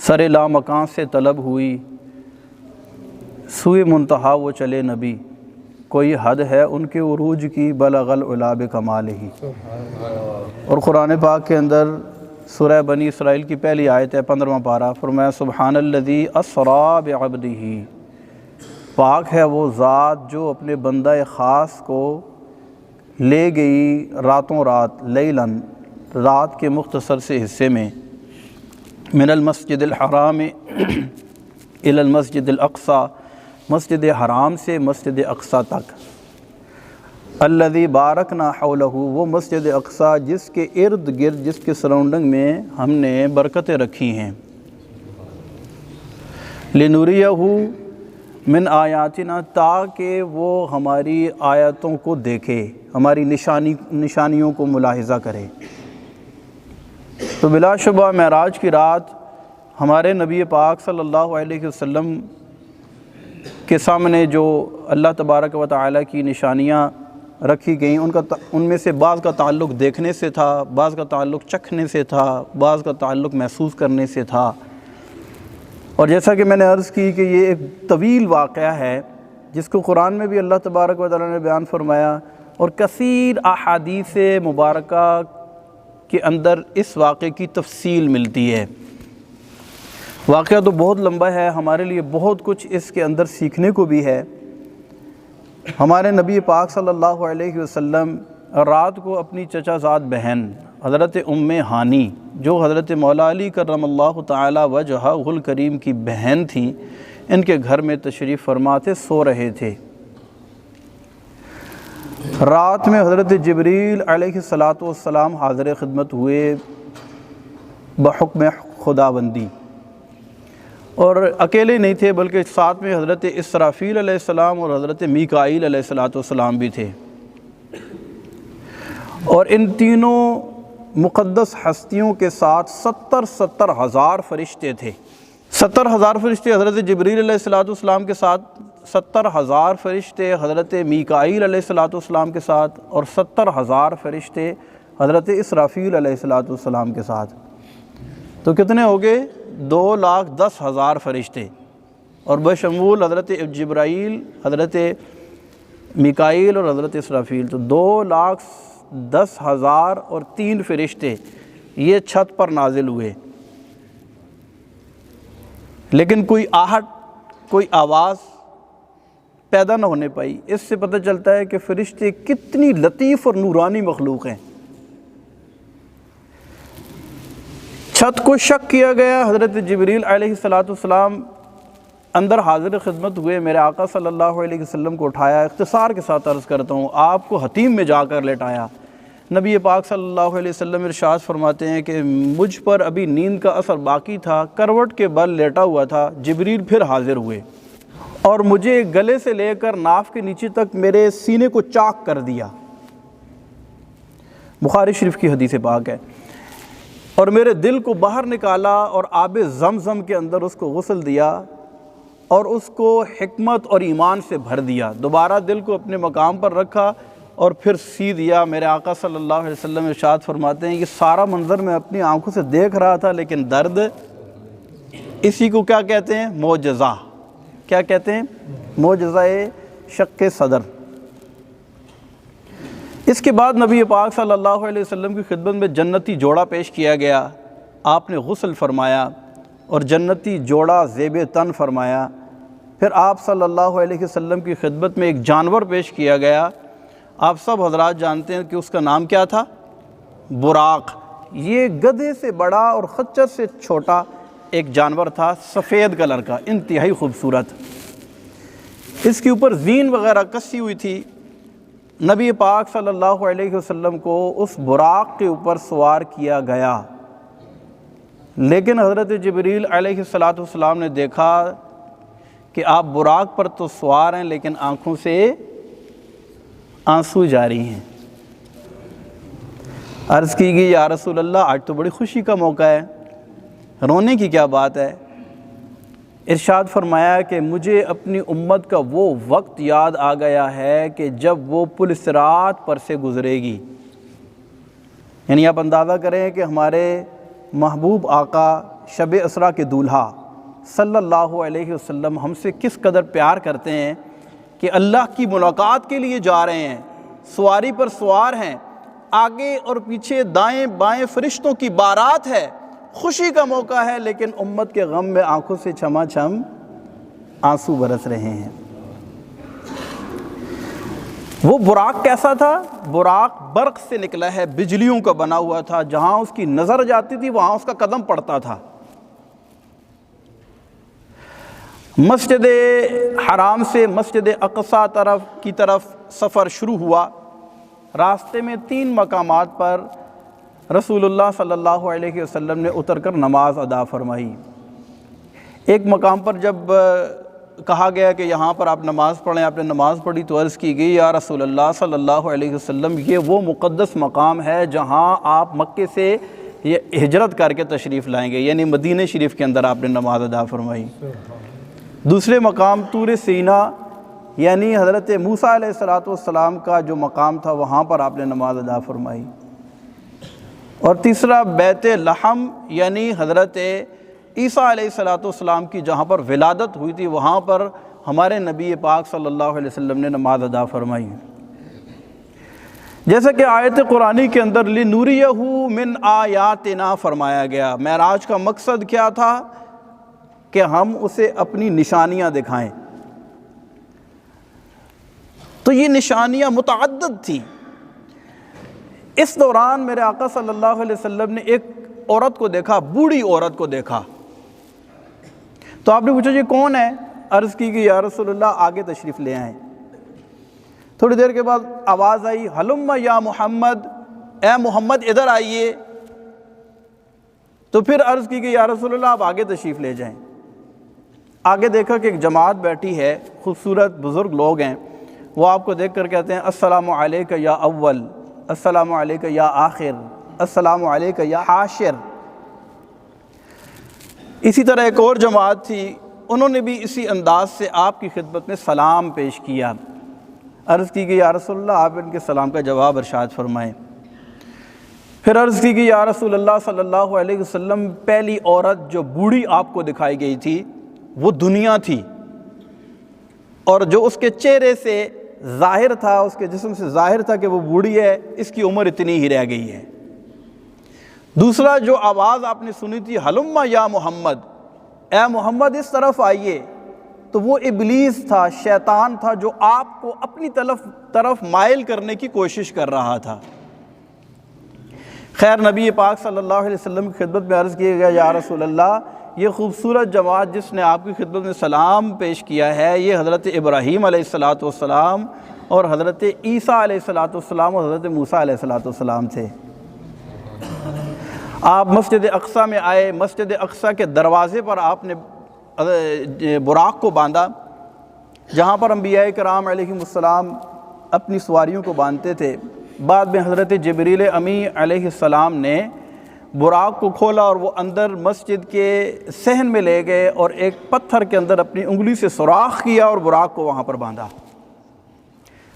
سر لامکان سے طلب ہوئی، سوئے منتہا وہ چلے نبی، کوئی حد ہے ان کے عروج کی بلغ العلا بکمالہ۔ اور قرآن پاک کے اندر سورہ بنی اسرائیل کی پہلی آیت ہے 15واں پارہ، فرمایا سبحان الذی اسریٰ بعبدہ، پاک ہے وہ ذات جو اپنے بندہ خاص کو لے گئی راتوں رات، لیلاً رات کے مختصر سے حصے میں، من المسجد الحرام الی المسجد الاقصی، مسجد حرام سے مسجد اقصی تک، الذی بارکنا حولہ، وہ مسجد اقصی جس کے ارد گرد، جس کے سراؤنڈنگ میں ہم نے برکتیں رکھی ہیں، لنریہ من آیاتنا، تاکہ وہ ہماری آیتوں کو دیکھے، ہماری نشانیوں کو ملاحظہ کرے۔ تو بلا شبہ معراج کی رات ہمارے نبی پاک صلی اللہ علیہ وسلم کے سامنے جو اللہ تبارک و تعالیٰ کی نشانیاں رکھی گئیں، ان میں سے بعض کا تعلق دیکھنے سے تھا، بعض کا تعلق چکھنے سے تھا، بعض کا تعلق محسوس کرنے سے تھا۔ اور جیسا کہ میں نے عرض کی کہ یہ ایک طویل واقعہ ہے جس کو قرآن میں بھی اللہ تبارک و تعالیٰ نے بیان فرمایا، اور کثیر احادیث مبارکہ کے اندر اس واقعے کی تفصیل ملتی ہے۔ واقعہ تو بہت لمبا ہے، ہمارے لیے بہت کچھ اس کے اندر سیکھنے کو بھی ہے۔ ہمارے نبی پاک صلی اللہ علیہ وسلم رات کو اپنی چچا زاد بہن حضرت ام ہانی، جو حضرت مولا علی کرم اللہ تعالی وجہہ الکریم کی بہن تھیں، ان کے گھر میں تشریف فرما تھے، سو رہے تھے۔ رات میں حضرت جبریل علیہ السلام حاضر خدمت ہوئے بحکم خداوندی، اور اکیلے نہیں تھے بلکہ ساتھ میں حضرت اسرافیل علیہ السلام اور حضرت میکائیل علیہ السلام بھی تھے، اور ان تینوں مقدس ہستیوں کے ساتھ 70,000 فرشتے تھے۔ 70,000 فرشتے حضرت جبریل علیہ السلام کے ساتھ، 70,000 فرشتے حضرت میکائیل علیہ السلام کے ساتھ، اور 70,000 فرشتے حضرت اسرافیل علیہ السلام کے ساتھ۔ تو کتنے ہو گئے؟ 2,10,000 فرشتے، اور بشمول حضرت جبرائیل، حضرت میکائیل اور حضرت اسرافیل، تو 2,10,000 اور 3 فرشتے یہ چھت پر نازل ہوئے۔ لیکن کوئی آہٹ، کوئی آواز پیدا نہ ہونے پائی۔ اس سے پتہ چلتا ہے کہ فرشتے کتنی لطیف اور نورانی مخلوق ہیں۔ چھت کو شک کیا گیا، حضرت جبریل علیہ السلام اندر حاضر خدمت ہوئے، میرے آقا صلی اللہ علیہ وسلم کو اٹھایا، اختصار کے ساتھ عرض کرتا ہوں، آپ کو حتیم میں جا کر لٹایا۔ نبی پاک صلی اللہ علیہ وسلم ارشاد فرماتے ہیں کہ مجھ پر ابھی نیند کا اثر باقی تھا، کروٹ کے بل لیٹا ہوا تھا، جبریل پھر حاضر ہوئے اور مجھے گلے سے لے کر ناف کے نیچے تک میرے سینے کو چاک کر دیا، بخاری شریف کی حدیث پاک ہے، اور میرے دل کو باہر نکالا اور آب زمزم کے اندر اس کو غسل دیا اور اس کو حکمت اور ایمان سے بھر دیا، دوبارہ دل کو اپنے مقام پر رکھا اور پھر سی دیا۔ میرے آقا صلی اللہ علیہ وسلم ارشاد فرماتے ہیں یہ سارا منظر میں اپنی آنکھوں سے دیکھ رہا تھا، لیکن درد، اسی کو کیا کہتے ہیں؟ معجزہ۔ کیا کہتے ہیں؟ معجزہ شق صدر۔ اس کے بعد نبی پاک صلی اللہ علیہ وسلم کی خدمت میں جنتی جوڑا پیش کیا گیا، آپ نے غسل فرمایا اور جنتی جوڑا زیب تن فرمایا۔ پھر آپ صلی اللہ علیہ وسلم کی خدمت میں ایک جانور پیش کیا گیا، آپ سب حضرات جانتے ہیں کہ اس کا نام کیا تھا؟ براق۔ یہ گدھے سے بڑا اور خچر سے چھوٹا ایک جانور تھا، سفید کلر کا، انتہائی خوبصورت، اس کے اوپر زین وغیرہ کسی ہوئی تھی۔ نبی پاک صلی اللہ علیہ وسلم کو اس براق کے اوپر سوار کیا گیا، لیکن حضرت جبریل علیہ السلام نے دیکھا کہ آپ براق پر تو سوار ہیں لیکن آنکھوں سے آنسو جاری ہیں۔ عرض کی گئی یا رسول اللہ آج تو بڑی خوشی کا موقع ہے، رونے کی کیا بات ہے؟ ارشاد فرمایا کہ مجھے اپنی امت کا وہ وقت یاد آ گیا ہے کہ جب وہ پل صراط پر سے گزرے گی۔ یعنی آپ اندازہ کریں کہ ہمارے محبوب آقا شب اسرا کے دولہا صلی اللہ علیہ وسلم ہم سے کس قدر پیار کرتے ہیں کہ اللہ کی ملاقات کے لیے جا رہے ہیں، سواری پر سوار ہیں، آگے اور پیچھے دائیں بائیں فرشتوں کی بارات ہے، خوشی کا موقع ہے، لیکن امت کے غم میں آنکھوں سے چھما چھم آنسو برس رہے ہیں۔ وہ براق کیسا تھا؟ براق برق سے نکلا ہے، بجلیوں کا بنا ہوا تھا، جہاں اس کی نظر جاتی تھی وہاں اس کا قدم پڑتا تھا۔ مسجد حرام سے مسجد اقصی کی طرف سفر شروع ہوا۔ راستے میں 3 مقامات پر رسول اللہ صلی اللہ علیہ وسلم نے اتر کر نماز ادا فرمائی۔ ایک مقام پر جب کہا گیا کہ یہاں پر آپ نماز پڑھیں، آپ نے نماز پڑھی تو عرض کی گئی یا رسول اللہ صلی اللہ علیہ وسلم یہ وہ مقدس مقام ہے جہاں آپ مکے سے ہجرت کر کے تشریف لائیں گے، یعنی مدینہ شریف کے اندر آپ نے نماز ادا فرمائی۔ دوسرے مقام طور سینا یعنی حضرت موسیٰ علیہ السلام کا جو مقام تھا وہاں پر آپ نے نماز ادا فرمائی۔ اور تیسرا بیت لحم یعنی حضرت عیسیٰ علیہ السلام کی جہاں پر ولادت ہوئی تھی وہاں پر ہمارے نبی پاک صلی اللہ علیہ وسلم نے نماز ادا فرمائی۔ جیسا کہ آیت قرآنی کے اندر لِنُرِيَهُ مِنْ آیاتنا فرمایا گیا، معراج کا مقصد کیا تھا کہ ہم اسے اپنی نشانیاں دکھائیں۔ تو یہ نشانیاں متعدد تھیں۔ اس دوران میرے آقا صلی اللہ علیہ وسلم نے ایک عورت کو دیکھا، بوڑھی عورت کو دیکھا۔ تو آپ نے پوچھا یہ کون ہے؟ عرض کی کہ یا رسول اللہ آگے تشریف لے آئیں۔ تھوڑی دیر کے بعد آواز آئی ہلم یا محمد، اے محمد ادھر آئیے۔ تو پھر عرض کی کہ یا رسول اللہ آپ آگے تشریف لے جائیں۔ آگے دیکھا کہ ایک جماعت بیٹھی ہے، خوبصورت بزرگ لوگ ہیں، وہ آپ کو دیکھ کر کہتے ہیں السلام علیکہ یا اول، السلام علیکہ یا آخر، السلام علیکہ یا حاشر۔ اسی طرح ایک اور جماعت تھی، انہوں نے بھی اسی انداز سے آپ کی خدمت میں سلام پیش کیا۔ عرض کی کہ یا رسول اللہ آپ ان کے سلام کا جواب ارشاد فرمائیں۔ پھر عرض کی کہ یا رسول اللہ صلی اللہ علیہ وسلم پہلی عورت جو بوڑھی آپ کو دکھائی گئی تھی وہ دنیا تھی، اور جو اس کے چہرے سے ظاہر تھا، اس کے جسم سے ظاہر تھا کہ وہ بوڑھی ہے، اس کی عمر اتنی ہی رہ گئی ہے۔ دوسرا جو آواز آپ نے سنی تھی ہلم یا محمد، اے محمد اس طرف آئیے، تو وہ ابلیس تھا، شیطان تھا، جو آپ کو اپنی طرف مائل کرنے کی کوشش کر رہا تھا۔ خیر نبی پاک صلی اللہ علیہ وسلم کی خدمت میں عرض کیا گیا یا رسول اللہ یہ خوبصورت جماعت جس نے آپ کی خدمت میں سلام پیش کیا ہے یہ حضرت ابراہیم علیہ السلام اور حضرت عیسیٰ علیہ السلام اور حضرت موسیٰ علیہ السلام تھے۔ آپ مسجد اقصی میں آئے، مسجد اقصی کے دروازے پر آپ نے براق کو باندھا، جہاں پر انبیاء کرام علیہ السلام اپنی سواریوں کو باندھتے تھے۔ بعد میں حضرت جبریل امی علیہ السلام نے براق کو کھولا اور وہ اندر مسجد کے صحن میں لے گئے اور ایک پتھر کے اندر اپنی انگلی سے سوراخ کیا اور براق کو وہاں پر باندھا۔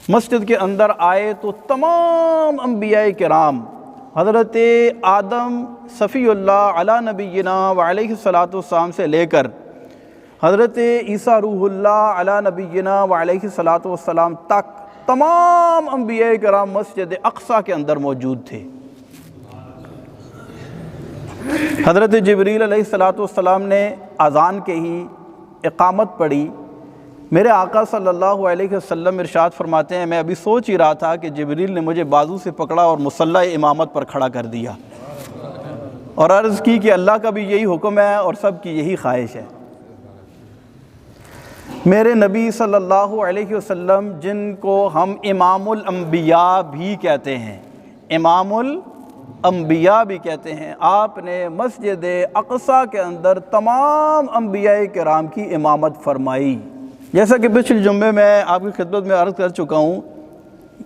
مسجد کے اندر آئے تو تمام انبیاء کرام حضرت آدم صفی اللہ علی نبینا وعلیہ السلام سے لے کر حضرت عیسیٰ روح اللہ علی نبینا وعلیہ السلام تک تمام انبیاء کرام مسجد اقصی کے اندر موجود تھے۔ حضرت جبریل علیہ السلام نے اذان کے ہی اقامت پڑھی۔ میرے آقا صلی اللہ علیہ وسلم ارشاد فرماتے ہیں میں ابھی سوچ ہی رہا تھا کہ جبریل نے مجھے بازو سے پکڑا اور مصلی امامت پر کھڑا کر دیا اور عرض کی کہ اللہ کا بھی یہی حکم ہے اور سب کی یہی خواہش ہے۔ میرے نبی صلی اللہ علیہ وسلم جن کو ہم امام الانبیاء بھی کہتے ہیں، امام الانبیاء بھی کہتے ہیں، آپ نے مسجد اقصی کے اندر تمام انبیاء کرام کی امامت فرمائی۔ جیسا کہ پچھلے جمعے میں آپ کی خدمت میں عرض کر چکا ہوں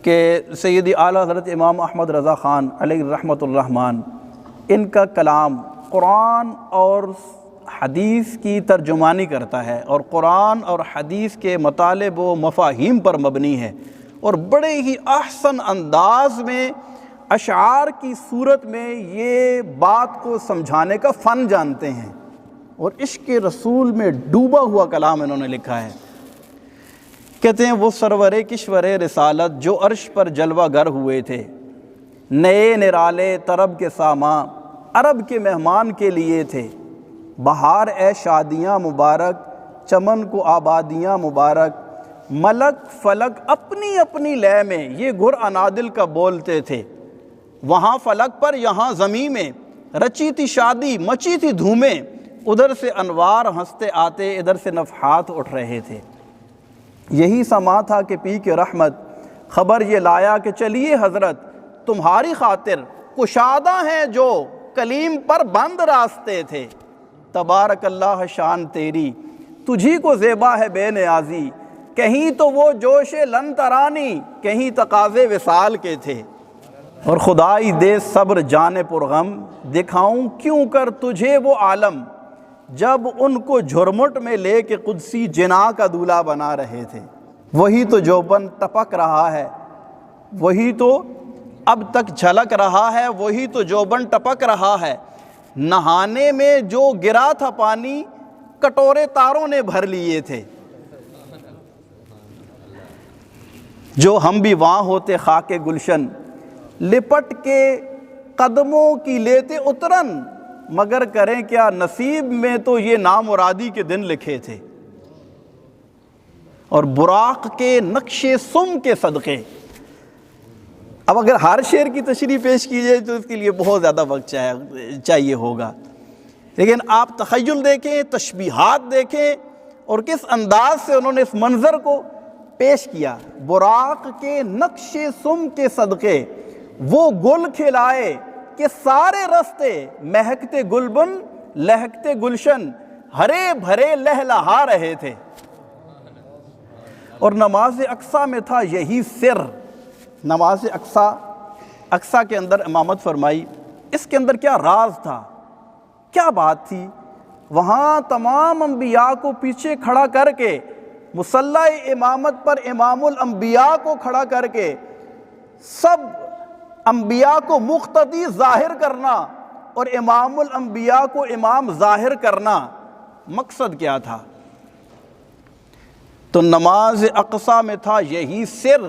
کہ سیدی اعلیٰ حضرت امام احمد رضا خان علیہ رحمۃ الرحمن، ان کا کلام قرآن اور حدیث کی ترجمانی کرتا ہے اور قرآن اور حدیث کے مطالب و مفاہیم پر مبنی ہے، اور بڑے ہی احسن انداز میں اشعار کی صورت میں یہ بات کو سمجھانے کا فن جانتے ہیں۔ اور عشق رسول میں ڈوبا ہوا کلام انہوں نے لکھا ہے۔ کہتے ہیں وہ سرور کشور رسالت جو عرش پر جلوہ گر ہوئے تھے، نئے نرالے طرب کے ساماں عرب کے مہمان کے لیے تھے، بہار اے شادیاں مبارک چمن کو آبادیاں مبارک، ملک فلک اپنی اپنی لے میں یہ گر انادل کا بولتے تھے، وہاں فلک پر یہاں زمین میں رچی تھی شادی مچی تھی دھومیں، ادھر سے انوار ہنستے آتے ادھر سے نفحات اٹھ رہے تھے۔ یہی سما تھا کہ پی کے رحمت خبر یہ لایا کہ چلیے حضرت تمہاری خاطر کشادہ ہیں جو کلیم پر بند راستے تھے، تبارک اللہ شان تیری تجھی کو زیبا ہے بے نیازی، کہیں تو وہ جوش لن ترانی کہیں تقاضے وصال کے تھے، اور خدائی دے صبر جان پرغم دکھاؤں کیوں کر تجھے وہ عالم، جب ان کو جھرمٹ میں لے کے قدسی جنا کا دولہا بنا رہے تھے۔ وہی تو جوبن ٹپک رہا ہے، وہی تو اب تک جھلک رہا ہے، وہی تو جوبن ٹپک رہا ہے، نہانے میں جو گرا تھا پانی کٹورے تاروں نے بھر لیے تھے، جو ہم بھی وہاں ہوتے خاک گلشن لپٹ کے قدموں کی لیتے اترن، مگر کریں کیا نصیب میں تو یہ نامرادی کے دن لکھے تھے، اور براق کے نقش سم کے صدقے۔ اب اگر ہر شعر کی تشریح پیش کی جائے تو اس کے لیے بہت زیادہ وقت چاہیے ہوگا، لیکن آپ تخیل دیکھیں، تشبیہات دیکھیں، اور کس انداز سے انہوں نے اس منظر کو پیش کیا۔ براق کے نقش سم کے صدقے وہ گل کھلائے کہ سارے رستے مہکتے گلبن لہکتے گلشن ہرے بھرے لہلہا رہے تھے، اور نماز اقصیٰ میں تھا یہی سر۔ نماز اقصیٰ کے اندر امامت فرمائی، اس کے اندر کیا راز تھا، کیا بات تھی؟ وہاں تمام انبیاء کو پیچھے کھڑا کر کے، مصلی امامت پر امام الانبیاء کو کھڑا کر کے سب انبیاء کو مقتدی ظاہر کرنا اور امام الانبیاء کو امام ظاہر کرنا، مقصد کیا تھا؟ تو نماز اقصیٰ میں تھا یہی سر،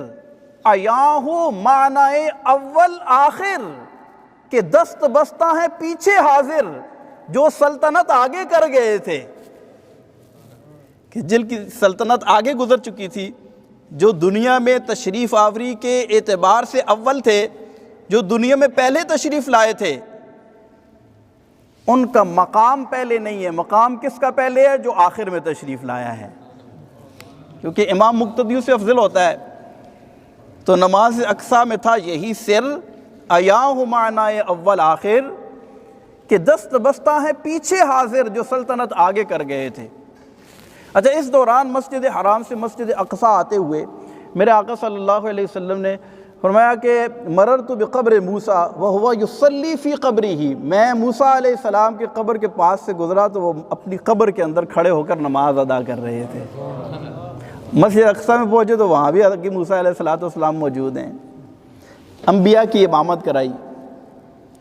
عیاں ہو معنی اول آخر، کہ دست بستہ ہیں پیچھے حاضر جو سلطنت آگے کر گئے تھے، کہ جن کی سلطنت آگے گزر چکی تھی، جو دنیا میں تشریف آوری کے اعتبار سے اول تھے، جو دنیا میں پہلے تشریف لائے تھے، ان کا مقام پہلے نہیں ہے۔ مقام کس کا پہلے ہے؟ جو آخر میں تشریف لایا ہے، کیونکہ امام مقتدیوں سے افضل ہوتا ہے۔ تو نماز اقصیٰ میں تھا یہی سر، عیاں معنی اول آخر، کہ دست بستہ ہیں پیچھے حاضر جو سلطنت آگے کر گئے تھے۔ اچھا، اس دوران مسجد حرام سے مسجد اقصیٰ آتے ہوئے میرے آقا صلی اللہ علیہ وسلم نے فرمایا کہ مررت بقبر موسیٰ وہو یصلی فی قبرہ، میں موسیٰ علیہ السلام کے قبر کے پاس سے گزرا تو وہ اپنی قبر کے اندر کھڑے ہو کر نماز ادا کر رہے تھے۔ مسجد اقصیٰ میں پہنچے تو وہاں بھی حضرت موسیٰ علیہ السلام موجود ہیں، انبیاء کی امامت کرائی۔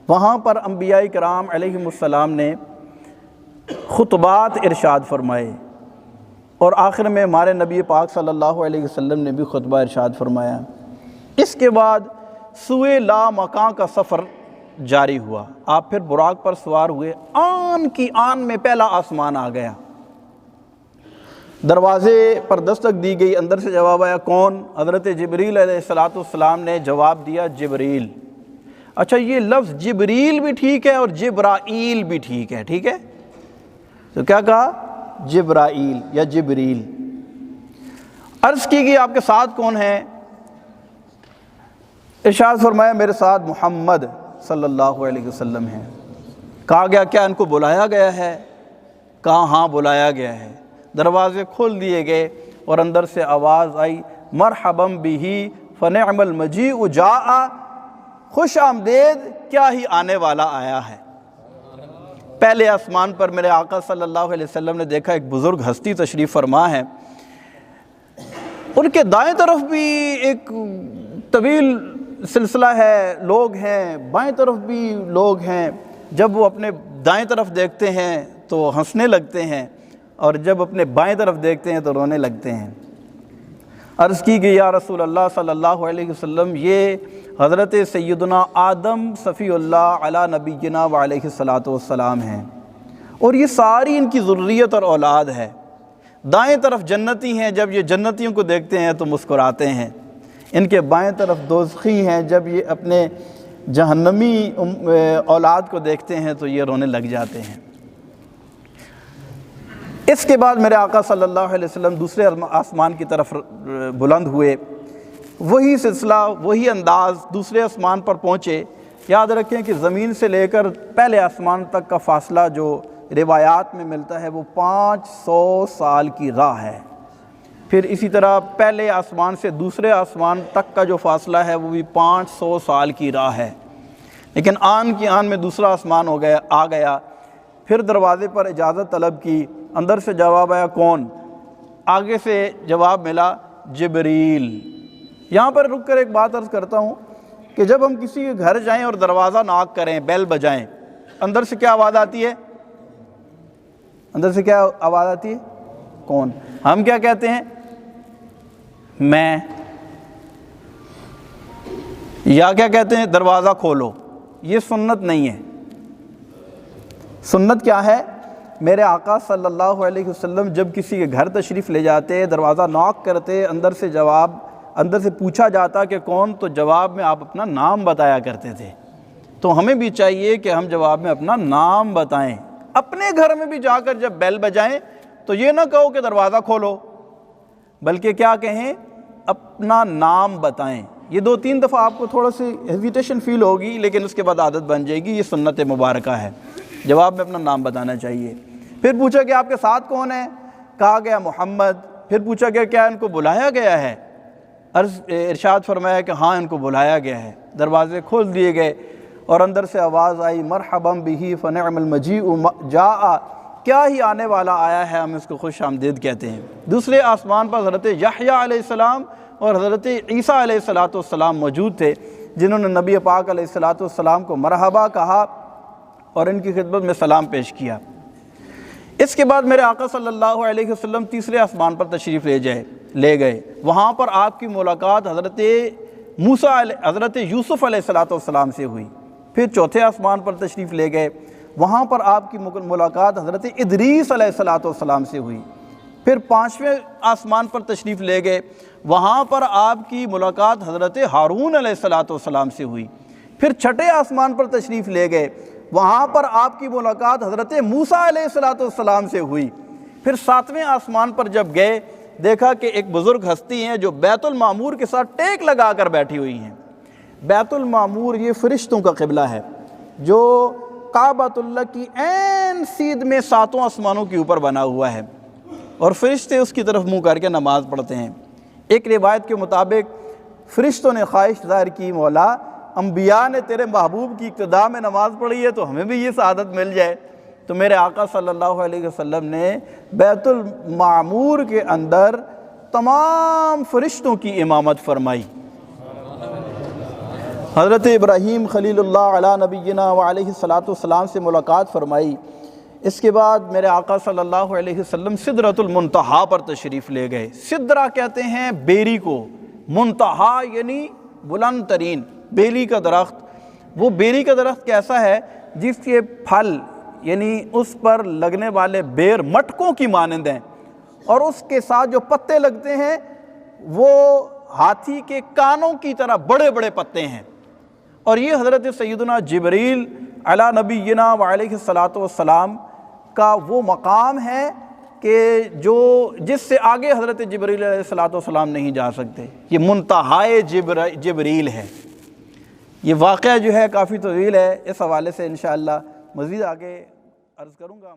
وہاں پر انبیاء کرام علیہم السلام نے خطبات ارشاد فرمائے، اور آخر میں ہمارے نبی پاک صلی اللہ علیہ وسلم نے بھی خطبہ ارشاد فرمایا۔ اس کے بعد سوئے لا مکان کا سفر جاری ہوا، آپ پھر براق پر سوار ہوئے، آن کی آن میں پہلا آسمان آ گیا، دروازے پر دستک دی گئی، اندر سے جواب آیا کون؟ حضرت جبریل علیہ السلام نے جواب دیا جبریل۔ اچھا، یہ لفظ جبریل بھی ٹھیک ہے اور جبرائیل بھی ٹھیک ہے، ٹھیک ہے؟ تو کیا کہا؟ جبرائیل یا جبریل۔ عرض کی گئی آپ کے ساتھ کون ہیں؟ ارشاد فرمایا میرے ساتھ محمد صلی اللہ علیہ وسلم ہیں۔ کہا گیا کیا ان کو بلایا گیا ہے؟ کہا ہاں بلایا گیا ہے۔ دروازے کھول دیے گئے اور اندر سے آواز آئی مرحباً بہ فنعم المجیء جاء، خوش آمدید، کیا ہی آنے والا آیا ہے۔ پہلے آسمان پر میرے آقا صلی اللہ علیہ وسلم نے دیکھا ایک بزرگ ہستی تشریف فرما ہے، ان کے دائیں طرف بھی ایک طویل سلسلہ ہے، لوگ ہیں، بائیں طرف بھی لوگ ہیں۔ جب وہ اپنے دائیں طرف دیکھتے ہیں تو ہنسنے لگتے ہیں، اور جب اپنے بائیں طرف دیکھتے ہیں تو رونے لگتے ہیں۔ عرض کی کہ یا رسول اللہ صلی اللہ علیہ وسلم، یہ حضرت سیدنا آدم صفی اللہ علی نبینا و علیہ الصلاۃ والسلام ہیں، اور یہ ساری ان کی ذریت اور اولاد ہے۔ دائیں طرف جنتی ہیں، جب یہ جنتیوں کو دیکھتے ہیں تو مسکراتے ہیں، ان کے بائیں طرف دوزخی ہیں، جب یہ اپنے جہنمی اولاد کو دیکھتے ہیں تو یہ رونے لگ جاتے ہیں۔ اس کے بعد میرے آقا صلی اللہ علیہ وسلم دوسرے آسمان کی طرف بلند ہوئے، وہی سلسلہ، وہی انداز، دوسرے آسمان پر پہنچے۔ یاد رکھیں کہ زمین سے لے کر پہلے آسمان تک کا فاصلہ جو روایات میں ملتا ہے وہ 500 سال کی راہ ہے۔ پھر اسی طرح پہلے آسمان سے دوسرے آسمان تک کا جو فاصلہ ہے وہ بھی 500 سال کی راہ ہے۔ لیکن آن کی آن میں دوسرا آسمان آ گیا، پھر دروازے پر اجازت طلب کی، اندر سے جواب آیا کون؟ آگے سے جواب ملا جبریل۔ یہاں پر رک کر ایک بات عرض کرتا ہوں کہ جب ہم کسی کے گھر جائیں اور دروازہ ناک کریں، بیل بجائیں، اندر سے کیا آواز آتی ہے؟ اندر سے کیا آواز آتی ہے؟ کون؟ ہم کیا کہتے ہیں؟ میں، یا کیا کہتے ہیں؟ دروازہ کھولو۔ یہ سنت نہیں ہے۔ سنت کیا ہے؟ میرے آقا صلی اللہ علیہ وسلم جب کسی کے گھر تشریف لے جاتے، دروازہ ناک کرتے، اندر سے پوچھا جاتا کہ کون، تو جواب میں آپ اپنا نام بتایا کرتے تھے۔ تو ہمیں بھی چاہیے کہ ہم جواب میں اپنا نام بتائیں۔ اپنے گھر میں بھی جا کر جب بیل بجائیں تو یہ نہ کہو کہ دروازہ کھولو، بلکہ کیا کہیں؟ اپنا نام بتائیں۔ یہ 2-3 دفعہ آپ کو تھوڑا سی ہیزیٹیشن فیل ہوگی، لیکن اس کے بعد عادت بن جائے گی۔ یہ سنت مبارکہ ہے، جواب میں اپنا نام بتانا چاہیے۔ پھر پوچھا کہ آپ کے ساتھ کون ہے؟ کہا گیا محمد۔ پھر پوچھا کہ کیا ان کو بلایا گیا ہے؟ ارشاد فرمایا کہ ہاں ان کو بلایا گیا ہے۔ دروازے کھول دیے گئے اور اندر سے آواز آئی مرحبا بہ فنعم المجیء جاء، کیا ہی آنے والا آیا ہے، ہم اس کو خوش آمدید کہتے ہیں۔ دوسرے آسمان پر حضرت یحییٰ علیہ السلام اور حضرت عیسیٰ علیہ السلام موجود تھے، جنہوں نے نبی پاک علیہ السلام کو مرحبا کہا اور ان کی خدمت میں سلام پیش کیا۔ اس کے بعد میرے آقا صلی اللہ علیہ وسلم تیسرے آسمان پر تشریف لے گئے۔ وہاں پر آپ کی ملاقات حضرت یوسف علیہ السلام سے ہوئی۔ پھر چوتھے آسمان پر تشریف لے گئے، وہاں پر آپ کی ملاقات حضرت ادریس علیہ السلام سے ہوئی۔ پھر 5ویں آسمان پر تشریف لے گئے، وہاں پر آپ کی ملاقات حضرت ہارون علیہ السلام سے ہوئی۔ پھر 6ٹھے آسمان پر تشریف لے گئے، وہاں پر آپ کی ملاقات حضرت موسیٰ علیہ السلام سے ہوئی۔ پھر 7ویں آسمان پر جب گئے، دیکھا کہ ایک بزرگ ہستی ہیں جو بیت المعمور کے ساتھ ٹیک لگا کر بیٹھی ہوئی ہیں۔ بیت المعمور یہ فرشتوں کا قبلہ ہے، جو کعبۃ اللہ کی عین سیدھ میں 7 آسمانوں کے اوپر بنا ہوا ہے، اور فرشتے اس کی طرف منہ کر کے نماز پڑھتے ہیں۔ ایک روایت کے مطابق فرشتوں نے خواہش ظاہر کی، مولا انبیاء نے تیرے محبوب کی اقتداء میں نماز پڑھی ہے تو ہمیں بھی یہ سعادت مل جائے۔ تو میرے آقا صلی اللہ علیہ وسلم نے بیت المعمور کے اندر تمام فرشتوں کی امامت فرمائی۔ حضرت ابراہیم خلیل اللہ علی نبینا و علیہ السلام سے ملاقات فرمائی۔ اس کے بعد میرے آقا صلی اللہ علیہ وسلم سدرۃ المنتہا پر تشریف لے گئے۔ سدرہ کہتے ہیں بیری کو، منتہا یعنی بلند ترین۔ بیری کا درخت، وہ بیری کا درخت کیسا ہے؟ جس کے پھل یعنی اس پر لگنے والے بیر مٹکوں کی مانند ہیں، اور اس کے ساتھ جو پتے لگتے ہیں وہ ہاتھی کے کانوں کی طرح بڑے بڑے پتے ہیں۔ اور یہ حضرت سیدنا جبریل علی نبینا و علیہ السلام کا وہ مقام ہے کہ جس سے آگے حضرت جبریل علیہ السلام نہیں جا سکتے۔ یہ منتہائے جبریل ہے۔ یہ واقعہ جو ہے کافی طویل ہے، اس حوالے سے انشاءاللہ مزید آگے عرض کروں گا۔